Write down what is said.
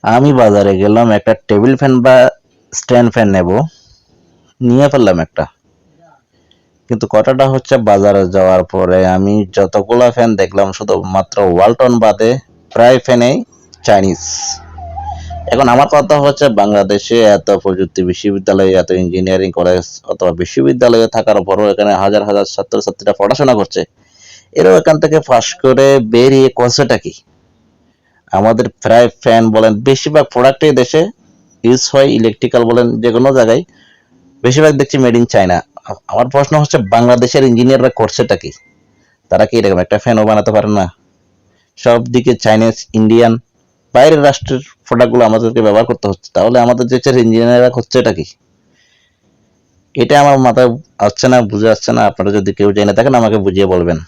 আমি বাজারে গেলাম একটা টেবিল ফ্যান বা স্ট্যান্ড ফ্যান নেব, নিয়ে ফেললাম একটা। কিন্তু কথাটা হচ্ছে বাজারে যাওয়ার পরে আমি যতগুলা ফ্যান দেখলাম শুধুমাত্র ওয়ালটন বাদে প্রায় ফ্যানেই চাইনিজ। এখন আমার কথা হচ্ছে বাংলাদেশে এত প্রযুক্তি বিশ্ববিদ্যালয়, এত ইঞ্জিনিয়ারিং কলেজ অথবা বিশ্ববিদ্যালয়ে থাকার পরও এখানে হাজার হাজার ছাত্রছাত্রীরা পড়াশোনা করছে, এরাও এখান থেকে পাশ করে বেরিয়ে করছেটা কি? আমাদের প্রায় ফ্যান বলেন বেশিরভাগ প্রোডাক্টই দেশে ইউজ হয়, ইলেকট্রিক্যাল বলেন যে কোনো জায়গায় বেশিরভাগ দেখছি মেড ইন চায়না। আমার প্রশ্ন হচ্ছে বাংলাদেশের ইঞ্জিনিয়াররা করছেটা কি? তারা কি এরকম একটা ফ্যানও বানাতে পারে না? সব দিকে চাইনিজ, ইন্ডিয়ান, বাইরের রাষ্ট্রের প্রোডাক্টগুলো আমাদেরকে ব্যবহার করতে হচ্ছে, তাহলে আমাদের দেশের ইঞ্জিনিয়াররা করছেটা কি? এটা আমার মাথায় আসছে না, বুঝে আসছে না। আপনারা যদি কেউ জেনে থাকেন আমাকে বুঝিয়ে বলবেন।